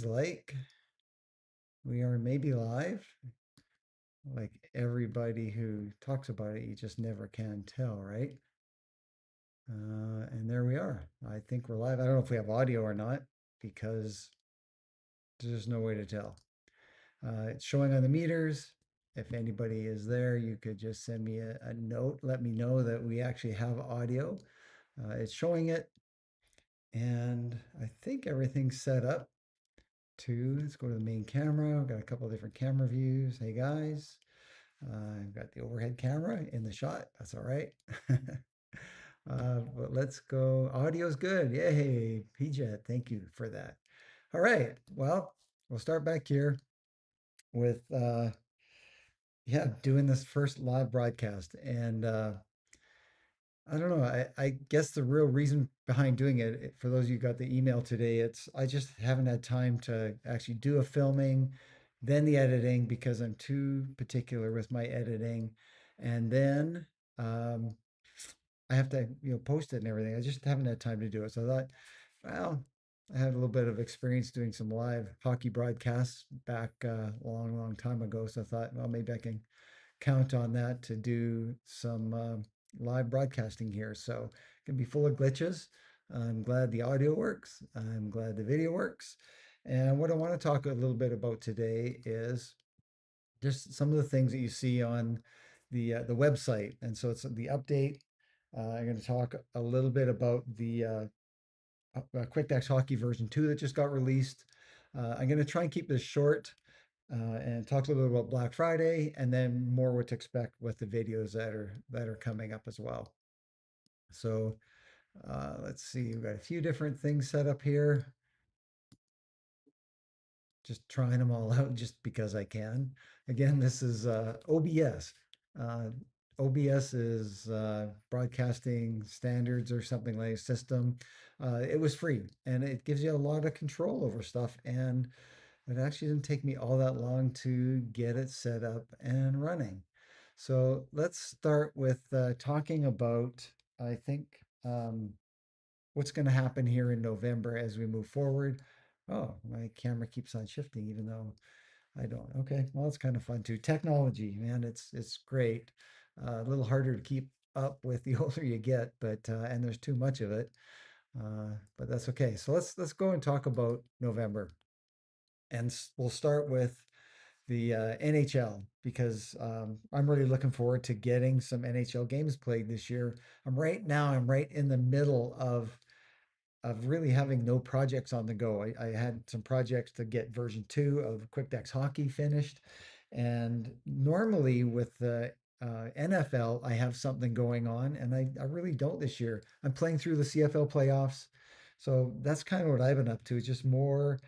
Like we are maybe live. Like everybody who talks about it, you just never can tell, right? And there we are. I think we're live. I don't know if we have audio or not because there's no way to tell. It's showing on the meters. If anybody is there, you could just send me a note. Let me know that we actually have audio. It's showing it, and I think everything's set up to. Let's go to the main camera. I've got a couple of different camera views. Hey guys. I've got the overhead camera in the shot. That's all right. But let's go. Audio's good. Yay, PJ. Thank you for that. All right. Well, we'll start back here with yeah, doing this first live broadcast. And I don't know. I guess the real reason behind doing it, for those of you who got the email today, it's I just haven't had time to actually do a filming, then the editing because I'm too particular with my editing, and then um, I have to post it and everything. I just haven't had time to do it. So I thought, well, I had a little bit of experience doing some live hockey broadcasts back a long, long time ago. So I thought, well, maybe I can count on that to do some live broadcasting here. So it can be full of glitches. I'm glad the audio works. I'm glad the video works. And what I want to talk a little bit about today is just some of the things that you see on the website. And so it's the update. I'm going to talk a little bit about the QuickDex Hockey version 2 that just got released. I'm going to try and keep this short and talk a little bit about Black Friday, and then more what to expect with the videos that are coming up as well. So let's see, we've got a few different things set up here. Just trying them all out just because I can. Again, this is OBS. Uh, OBS is broadcasting standards or something like a system. It was free and it gives you a lot of control over stuff. And it actually didn't take me all that long to get it set up and running. So let's start with talking about, I think, what's going to happen here in November as we move forward. Oh, my camera keeps on shifting, even though I don't. Okay, well, it's kind of fun too. Technology, man, it's great. A little harder to keep up with the older you get, but and there's too much of it. But that's okay. So let's go and talk about November, and we'll start with the NHL because I'm really looking forward to getting some NHL games played this year. I'm right in the middle of really having no projects on the go. I had some projects to get version 2 of QuickDex Hockey finished. And normally with the NFL, I have something going on, and I really don't this year. I'm playing through the CFL playoffs. So that's kind of what I've been up to, just more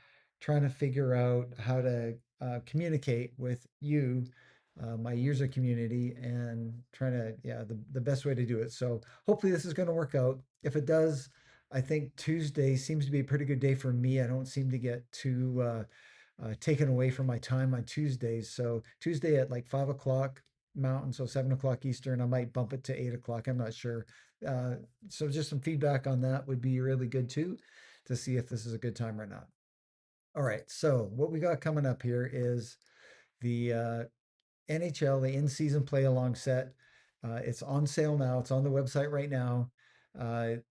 trying to figure out how to communicate with you, my user community, and trying to, yeah, the best way to do it. So hopefully this is going to work out. If it does, I think Tuesday seems to be a pretty good day for me. I don't seem to get too taken away from my time on Tuesdays. So Tuesday at like 5 o'clock Mountain, so 7 o'clock Eastern, I might bump it to 8 o'clock. I'm not sure. Uh, so just some feedback on that would be really good too, to see if this is a good time or not. All right. So what we got coming up here is the NHL, the in-season play along set. It's on sale now. It's on the website right now.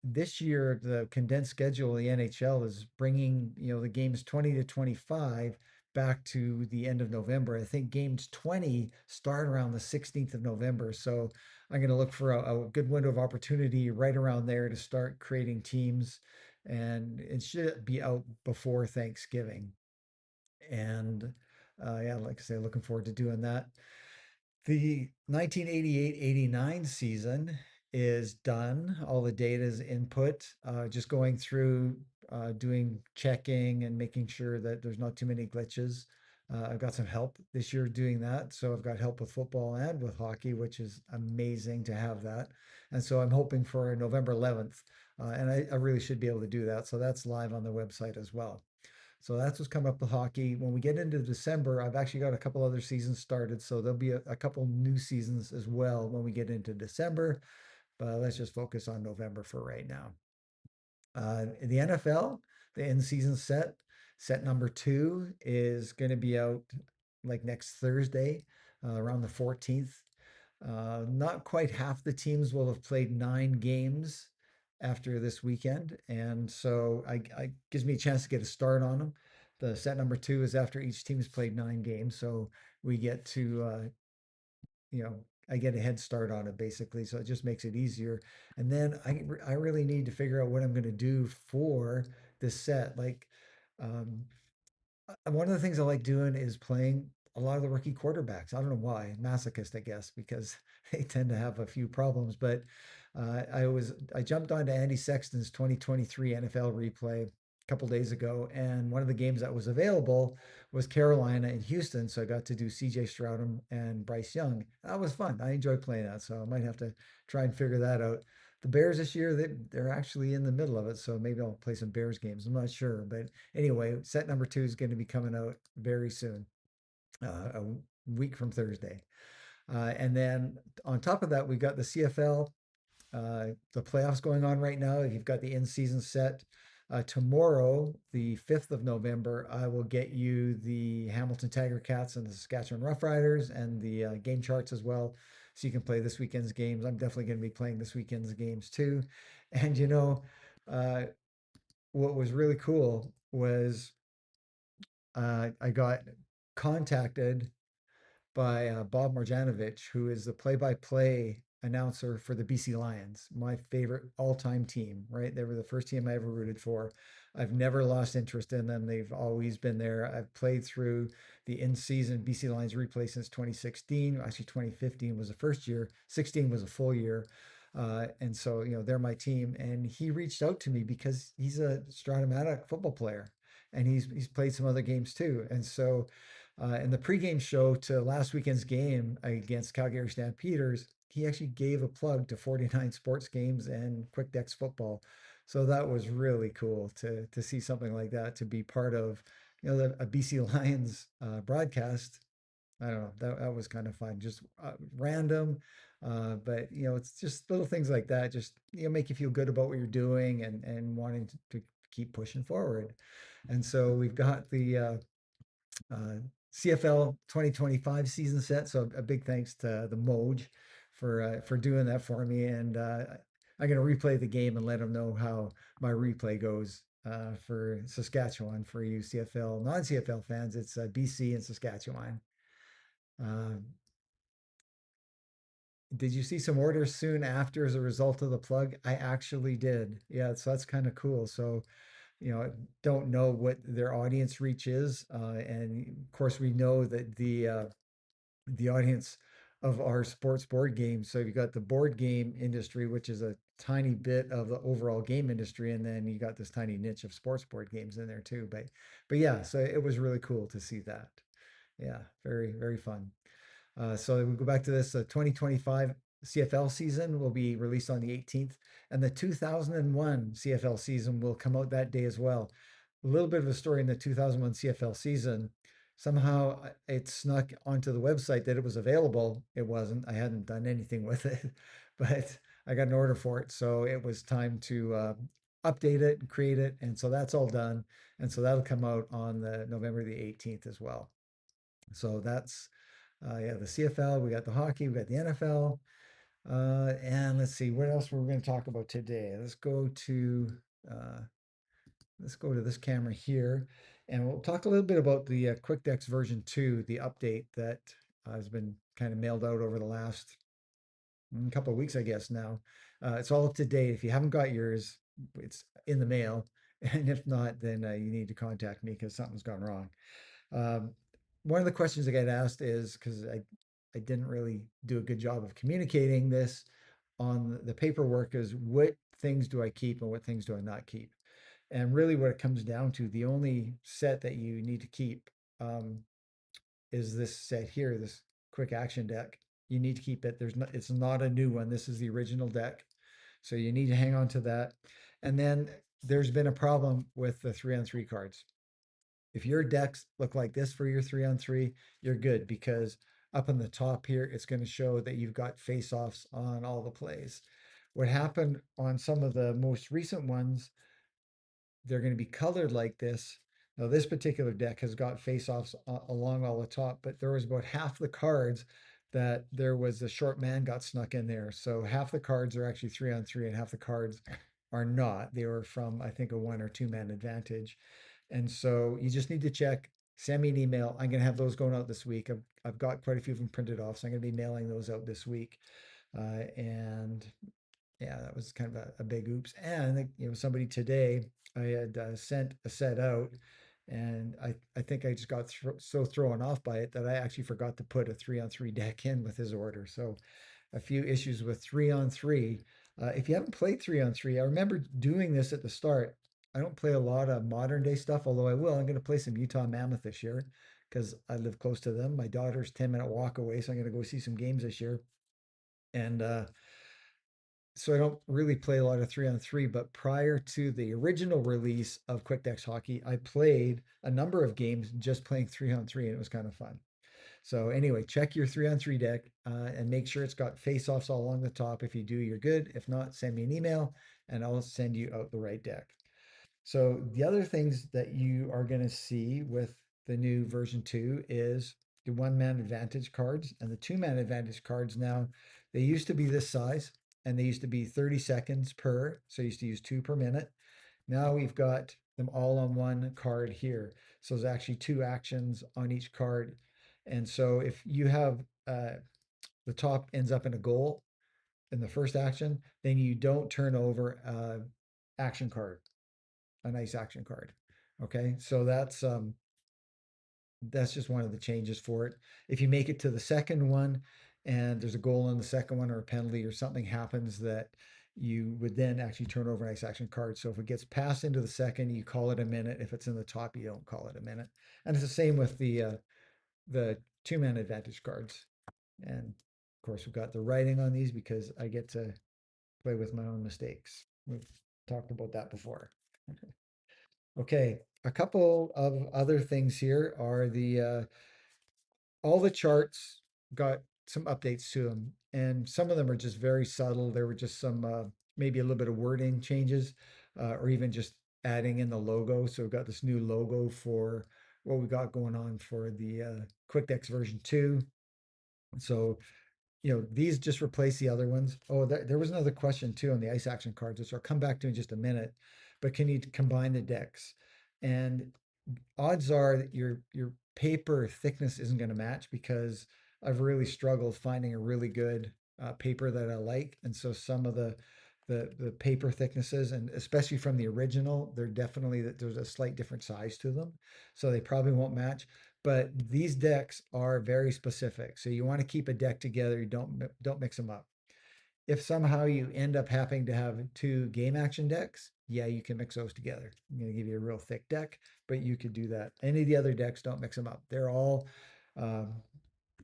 This year, the condensed schedule of the NHL is bringing the games 20 to 25 back to the end of November. I think games 20 start around the 16th of November. So I'm going to look for a good window of opportunity right around there to start creating teams, and it should be out before Thanksgiving. And yeah, like I say, looking forward to doing that. The 1988-89 season is done. All the data is input. Just going through, doing checking and making sure that there's not too many glitches. I've got some help this year doing that. So I've got help with football and with hockey, which is amazing to have that. And so I'm hoping for November 11th. And I really should be able to do that. So that's live on the website as well. So that's what's coming up with hockey. When we get into December, I've actually got a couple other seasons started. So there'll be a couple new seasons as well when we get into December. But let's just focus on November for right now. In the NFL, the end season set. Set number two is going to be out like next Thursday, around the 14th. Not quite half the teams will have played 9 games after this weekend, and so I gives me a chance to get a start on them. The set number two is after each team's played 9 games, so we get to you know, I get a head start on it basically, so it just makes it easier. And then I really need to figure out what I'm going to do for this set. Like, um, one of the things I like doing is playing a lot of the rookie quarterbacks. I don't know why, masochist, I guess, because they tend to have a few problems. But I jumped onto Andy Sexton's 2023 NFL replay a couple days ago, and one of the games that was available was Carolina and Houston. So I got to do C.J. Stroud and Bryce Young. That was fun. I enjoy playing that, so I might have to try and figure that out. The Bears this year, they're actually in the middle of it, so maybe I'll play some Bears games. I'm not sure, but anyway, set number two is going to be coming out very soon, a week from Thursday. And then on top of that, we've got the CFL, the playoffs going on right now. You've got the in season set. Tomorrow, the 5th of November, I will get you the Hamilton Tiger Cats and the Saskatchewan Roughriders and the game charts as well. So you can play this weekend's games. I'm definitely going to be playing this weekend's games too. And uh, what was really cool was I got contacted by Bob Marjanovic, who is the play-by-play announcer for the BC Lions, my favorite all-time team, right? They were the first team I ever rooted for. I've never lost interest in them. They've always been there. I've played through the in-season BC Lions replay since 2016. Actually, 2015 was the first year. 16 was a full year. And so, they're my team. And he reached out to me because he's a Stratomatic football player and he's played some other games too. And so in the pregame show to last weekend's game against Calgary Stampeders, he actually gave a plug to 49 Sports Games and QuickDex Football. So that was really cool to see something like that, to be part of, a BC Lions broadcast. I don't know, that was kind of fun, just random. But it's just little things like that, just make you feel good about what you're doing and wanting to keep pushing forward. And so we've got the uh, CFL 2025 season set. So a big thanks to the Moj for doing that for me. And I'm going to replay the game and let them know how my replay goes for Saskatchewan. For you CFL, non-CFL fans, it's BC and Saskatchewan. Uh, did you see some orders soon after as a result of the plug? I actually did. Yeah, so that's kind of cool. So don't know what their audience reach is. And of course, we know that the audience of our sports board games. So you got the board game industry, which is a tiny bit of the overall game industry, and then you got this tiny niche of sports board games in there too. But yeah, so it was really cool to see that. Yeah, very, very fun. So we go back to this 2025 CFL season will be released on the 18th, and the 2001 CFL season will come out that day as well. A little bit of a story in the 2001 CFL season. Somehow it snuck onto the website that it was available. It wasn't. I hadn't done anything with it, but I got an order for it. So it was time to update it and create it. And so that's all done. And so that'll come out on the November the 18th as well. So that's yeah, the CFL, we got the hockey, we got the NFL. And let's see, what else we're going to talk about today? Uh, let's go to this camera here, and we'll talk a little bit about the QuickDex version 2, the update that has been kind of mailed out over the last couple of weeks, I guess now. It's all up to date. If you haven't got yours, it's in the mail. And if not, then you need to contact me because something's gone wrong. Um, one of the questions I get asked is because I didn't really do a good job of communicating this on the paperwork is what things do I keep and what things do I not keep? And really what it comes down to, the only set that you need to keep is this set here, this quick action deck. You need to keep it. It's not a new one. This is the original deck. So you need to hang on to that. And then there's been a problem with the 3-on-3 cards. If your decks look like this for your 3-on-3, you're good because up on the top here, it's going to show that you've got face-offs on all the plays. What happened on some of the most recent ones, they're going to be colored like this, Now, this particular deck has got face-offs along all the top, but there was about half the cards that there was a short man got snuck in there. So half the cards are actually 3-on-3, and half the cards are not. They were from, I think, a 1 or 2 man advantage. And so you just need to check, send me an email. I'm going to have those going out this week. I've got quite a few of them printed off, so I'm going to be mailing those out this week. And yeah, that was kind of a big oops. And somebody today, I had sent a set out, and I think I just got so thrown off by it that I actually forgot to put a 3-on-3 deck in with his order. So a few issues with 3-on-3. If you haven't played 3-on-3, I remember doing this at the start. I don't play a lot of modern day stuff, although I will. I'm going to play some Utah Mammoth this year because I live close to them. My daughter's 10-minute walk away, so I'm going to go see some games this year. And so I don't really play a lot of 3-on-3, but prior to the original release of QuickDex Hockey, I played a number of games just playing 3-on-3, and it was kind of fun. So anyway, check your 3-on-3 deck and make sure it's got face-offs all along the top. If you do, you're good. If not, send me an email and I'll send you out the right deck. So the other things that you are going to see with the new version 2 is the 1-man advantage cards and the 2-man advantage cards. Now, they used to be this size and they used to be 30 seconds per. So you used to use 2 per minute. Now we've got them all on one card here. So there's actually 2 actions on each card. And so if you have the top ends up in a goal in the first action, then you don't turn over action card, a nice action card. Okay, so that's just one of the changes for it. If you make it to the second one and there's a goal in the second one or a penalty or something happens that you would then actually turn over an ice action card. So if it gets passed into the second, you call it a minute. If it's in the top, you don't call it a minute. And it's the same with the 2-man advantage cards. And of course, we've got the writing on these because I get to play with my own mistakes. We've talked about that before. Okay, a couple of other things here are the all the charts got some updates to them, and some of them are just very subtle. There were just some maybe a little bit of wording changes, or even just adding in the logo. So we've got this new logo for what we got going on for the QuickDex version 2. So these just replace the other ones. Oh, there was another question too on the ice action cards, which I'll come back to in just a minute. But can you combine the decks? And odds are that your paper thickness isn't going to match because I've really struggled finding a really good paper that I like, and so some of the paper thicknesses, and especially from the original, they're definitely that there's a slight different size to them, so they probably won't match. But these decks are very specific, so you want to keep a deck together. You don't mix them up. If somehow you end up having to have 2 game action decks, yeah, you can mix those together. I'm going to give you a real thick deck, but you could do that. Any of the other decks, don't mix them up. They're all um,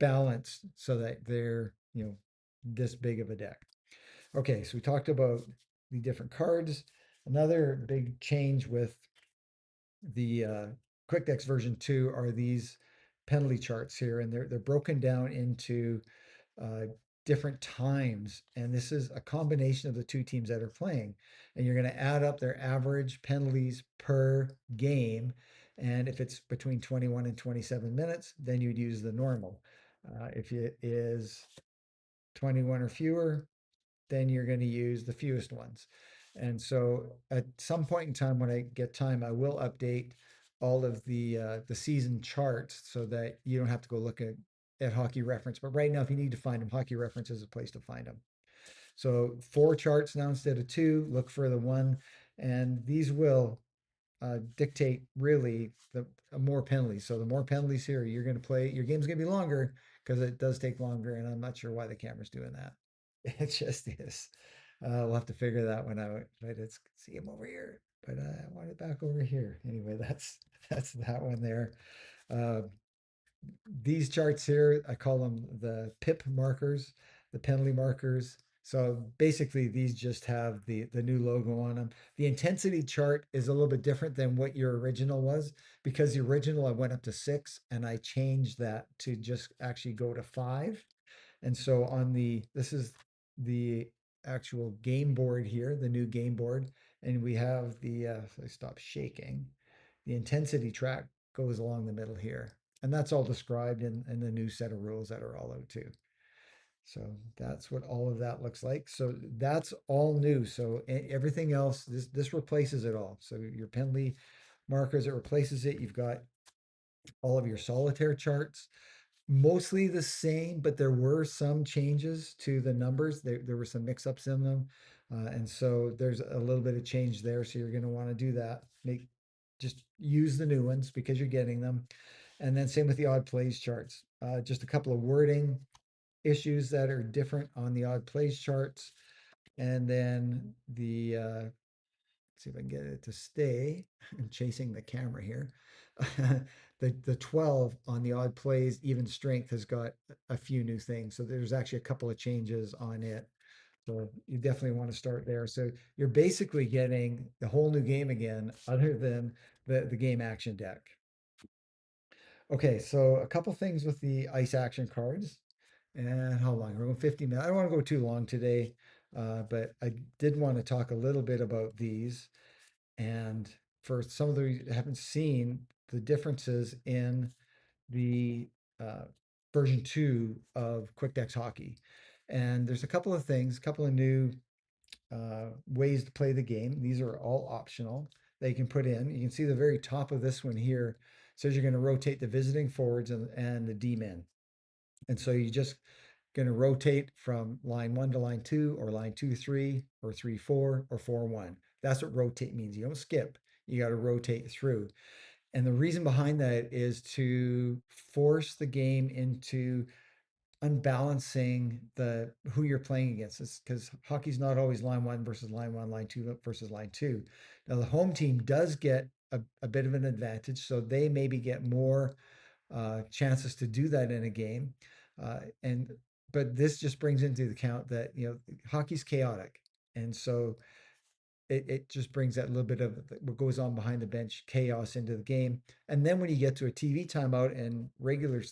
balanced so that they're, this big of a deck. Okay, so we talked about the different cards. Another big change with the QuickDex version 2 are these penalty charts here, and they're broken down into uh, different times. And this is a combination of the 2 teams that are playing. And you're going to add up their average penalties per game. And if it's between 21 and 27 minutes, then you'd use the normal. If it is 21 or fewer, then you're going to use the fewest ones. And so at some point in time, when I get time, I will update all of the season charts so that you don't have to go look at Hockey Reference. But right now, if you need to find them, Hockey Reference is a place to find them. So 4 charts now instead of 2. Look for the one, and these will dictate really the more penalties. So the more penalties here, you're going to play. Your game's going to be longer because it does take longer, and I'm not sure why the camera's doing that. It just is. We'll have to figure that one out. But it's see him over here. But I want it back over here. Anyway, that's that one there. Uh, these charts here, I call them the PIP markers, the penalty markers. So basically, these just have the new logo on them. The intensity chart is a little bit different than what your original was because the original I went up to 6 and I changed that to just actually go to 5. And so this is the actual game board here, the new game board, and we have so I stop shaking. the intensity track goes along the middle here. And that's all described in the new set of rules that are all out too. So that's what all of that looks like. So that's all new. So everything else, this replaces it all. So your penalty markers, it replaces it. You've got all of your solitaire charts, mostly the same, but there were some changes to the numbers. There were some mix-ups in them. And so there's a little bit of change there. So you're going to want to do that. Just use the new ones because you're getting them. And then same with the odd plays charts. Just a couple of wording issues that are different on the odd plays charts. And then see if I can get it to stay. I'm chasing the camera here. The 12 on the odd plays, even strength has got a few new things. So there's actually a couple of changes on it. So you definitely want to start there. So you're basically getting the whole new game again, other than the game action deck. Okay, so a couple things with the ice action cards. And how long? We're going 50 minutes. I don't want to go too long today, but I did want to talk a little bit about these. And for some of the haven't seen the differences in the uh, version 2 of QuickDex Hockey. And there's a couple of things, a couple of new ways to play the game. These are all optional. They can put in. You can see the very top of this one here says you're going to rotate the visiting forwards and the D-men. And so you just going to rotate from line 1 to line 2 or line 2, 3 or 3, 4 or 4, 1. That's what rotate means. You don't skip. You got to rotate through. And the reason behind that is to force the game into unbalancing the who you're playing against, because hockey's not always line 1 versus line 1, line 2 versus line 2. Now the home team does get a bit of an advantage, so they maybe get more chances to do that in a game. And but this just brings into account that hockey's chaotic, and so it just brings that little bit of what goes on behind the bench chaos into the game. And then when you get to a TV timeout and regular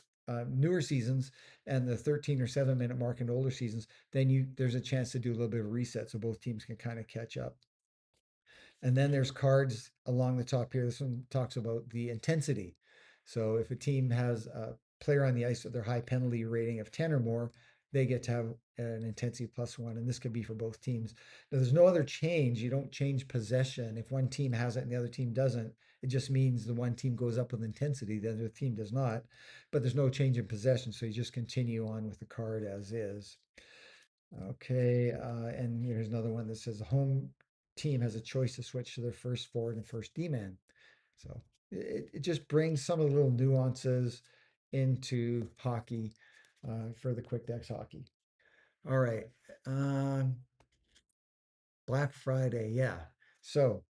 newer seasons and the 13 or 7 minute mark in older seasons, then there's a chance to do a little bit of reset so both teams can kind of catch up. And then there's cards along the top here. This one talks about the intensity. So if a team has a player on the ice with their high penalty rating of 10 or more, they get to have an intensity +1. And this could be for both teams. Now, there's no other change. You don't change possession. If one team has it and the other team doesn't, it just means the one team goes up with intensity, the other team does not. But there's no change in possession. So you just continue on with the card as is. Okay, and here's another one that says the home team has a choice to switch to their first forward and first D-man. So it just brings some of the little nuances into hockey for the QuickDex hockey. All right, um, Black Friday, yeah. So,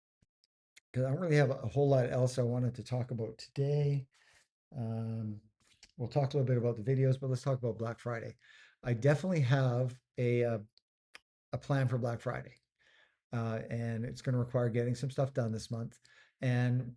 because I don't really have a whole lot else I wanted to talk about today. Um, we'll talk a little bit about the videos, but let's talk about Black Friday. I definitely have a plan for Black Friday. And it's going to require getting some stuff done this month. And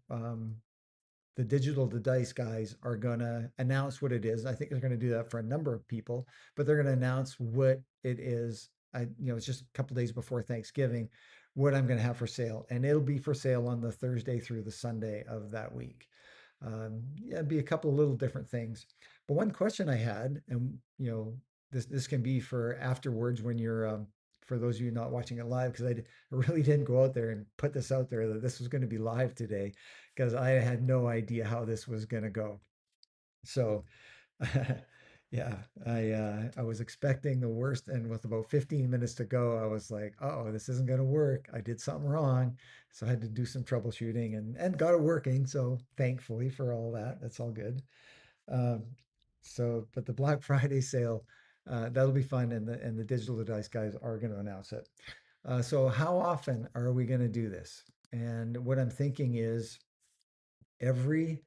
the digital to dice guys are going to announce what it is. I think they're going to do that for a number of people, but they're going to announce what it is. It's just a couple days before Thanksgiving, what I'm going to have for sale, and it'll be for sale on the Thursday through the Sunday of that week. Yeah, it'd be a couple of little different things. But one question I had, and this can be for afterwards when you're for those of you not watching it live, because I really didn't go out there and put this out there that this was going to be live today, because I had no idea how this was going to go. So yeah, I was expecting the worst, and with about 15 minutes to go, I was like, oh, this isn't going to work. I did something wrong. So I had to do some troubleshooting and got it working. So thankfully for all that, that's all good. Um, but the Black Friday sale, that'll be fun, and the digital dice guys are going to announce it. So how often are we going to do this? And what I'm thinking is every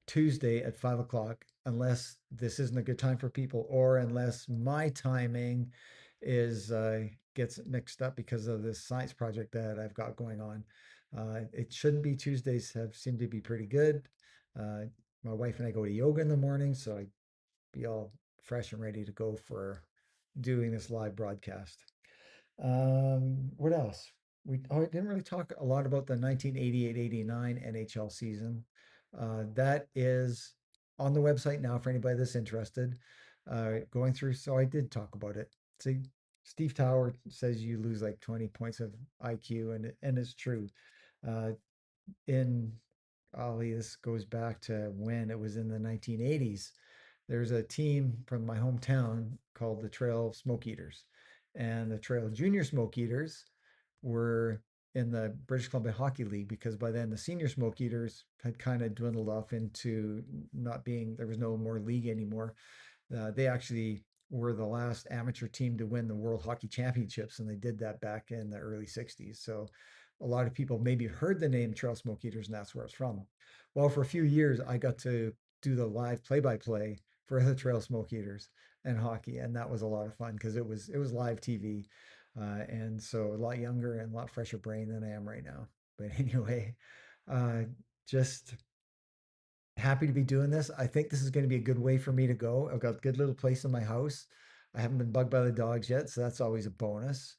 Tuesday at 5 o'clock, unless this isn't a good time for people, or unless my timing is gets mixed up because of this science project that I've got going on. It shouldn't be. Tuesdays have seemed to be pretty good. Uh, my wife and I go to yoga in the morning, so I be all fresh and ready to go for doing this live broadcast. What else? I didn't really talk a lot about the 1988-89 NHL season. That is on the website now for anybody that's interested. Going through, so I did talk about it. See, Steve Tower says you lose like 20 points of IQ, and it's true. Uh, in Ollie, this goes back to when it was in the 1980s. There's a team from my hometown called the Trail Smoke Eaters, and the Trail Junior Smoke Eaters were in the British Columbia Hockey League because by then the senior smoke eaters had kind of dwindled off into not being, there was no more league anymore. They actually were the last amateur team to win the World Hockey Championships, and they did that back in the early 60s. So a lot of people maybe heard the name Trail Smoke Eaters, and that's where it's from. Well, for a few years, I got to do the live play-by-play for the Trail Smoke Eaters and hockey, and that was a lot of fun because it was live TV, and so a lot younger and a lot fresher brain than I am right now. But anyway, uh, just happy to be doing this. I think this is going to be a good way for me to go. I've got a good little place in my house. I haven't been bugged by the dogs yet, so that's always a bonus.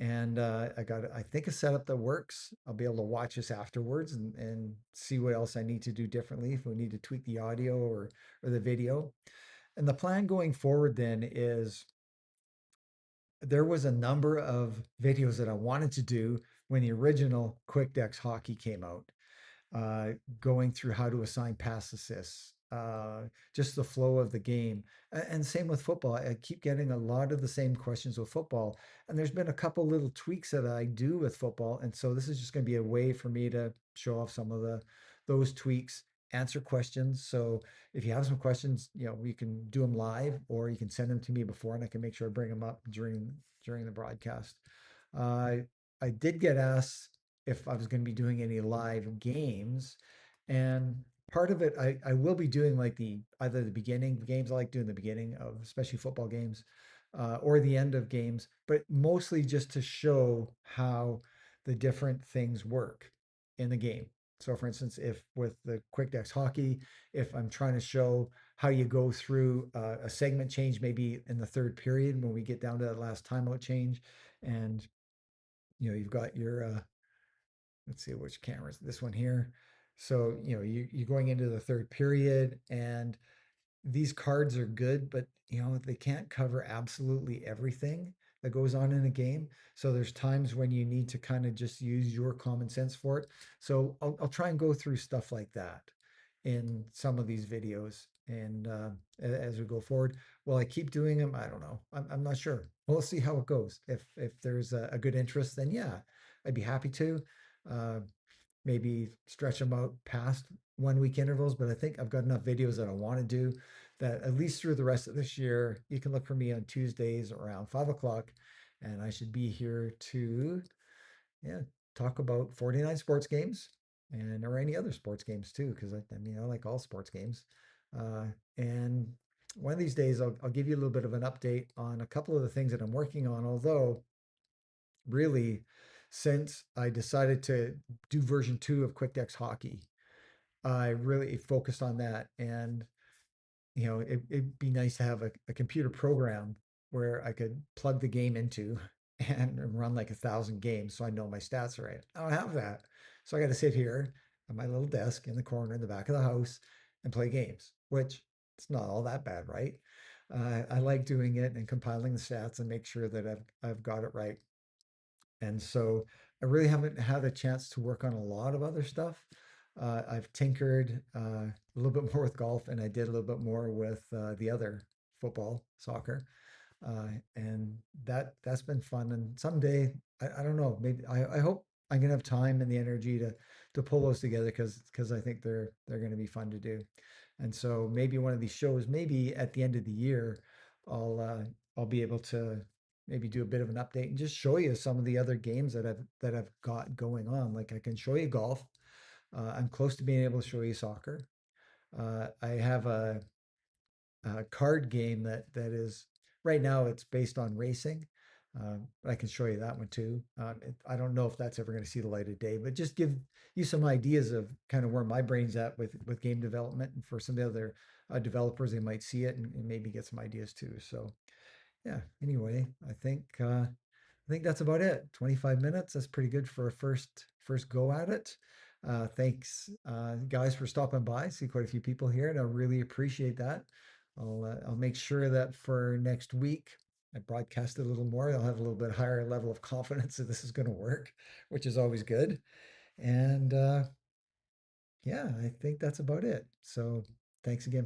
And I think, a setup that works. I'll be able to watch this afterwards and see what else I need to do differently if we need to tweak the audio or the video. And the plan going forward then is there was a number of videos that I wanted to do when the original QuickDex hockey came out, uh, going through how to assign pass assists, just the flow of the game. And same with football. I keep getting a lot of the same questions with football. And there's been a couple little tweaks that I do with football. And so this is just going to be a way for me to show off some of those tweaks, answer questions. So if you have some questions, you can do them live or you can send them to me before and I can make sure I bring them up during the broadcast. Uh, I did get asked if I was going to be doing any live games. And part of it, I will be doing like either the beginning games. I like doing the beginning of especially football games, or the end of games, but mostly just to show how the different things work in the game. So for instance, if with the QuickDex hockey, if I'm trying to show how you go through a segment change, maybe in the third period when we get down to that last timeout change, and you've got your let's see which camera is this one here. So, you're going into the third period and these cards are good, but they can't cover absolutely everything that goes on in a game. So there's times when you need to kind of just use your common sense for it. So I'll try and go through stuff like that in some of these videos. And as we go forward, will I keep doing them? I don't know. I'm not sure. We'll see how it goes. If there's a good interest, then yeah, I'd be happy to. Uh, Maybe stretch them out past 1 week intervals, but I think I've got enough videos that I want to do that at least through the rest of this year, you can look for me on Tuesdays around 5 o'clock, and I should be here to, yeah, talk about 49 sports games and or any other sports games too, because I like all sports games. Uh, and one of these days, I'll give you a little bit of an update on a couple of the things that I'm working on, although really, since I decided to do version 2 of QuickDex Hockey, I really focused on that. And, it'd be nice to have a computer program where I could plug the game into and run like 1,000 games so I know my stats are right. I don't have that. So I got to sit here at my little desk in the corner in the back of the house and play games, which it's not all that bad, right? I like doing it and compiling the stats and make sure that I've got it right. And so I really haven't had a chance to work on a lot of other stuff. I've tinkered a little bit more with golf, and I did a little bit more with the other football, soccer, and that's been fun. And someday, I don't know, maybe I hope I'm gonna have time and the energy to pull those together because I think they're gonna be fun to do. And so maybe one of these shows, maybe at the end of the year, I'll uh, I'll be able to maybe do a bit of an update and just show you some of the other games that I've got going on. Like I can show you golf. I'm close to being able to show you soccer. I have a card game that is right now it's based on racing. But I can show you that one too. I don't know if that's ever going to see the light of day, but just give you some ideas of kind of where my brain's at with game development, and for some of the other developers, they might see it and maybe get some ideas too. So yeah. Anyway, I think I think that's about it. 25 minutes. That's pretty good for a first go at it. Thanks, guys, for stopping by. I see quite a few people here, and I really appreciate that. I'll make sure that for next week I broadcast it a little more. I'll have a little bit higher level of confidence that this is going to work, which is always good. And yeah, I think that's about it. So thanks again.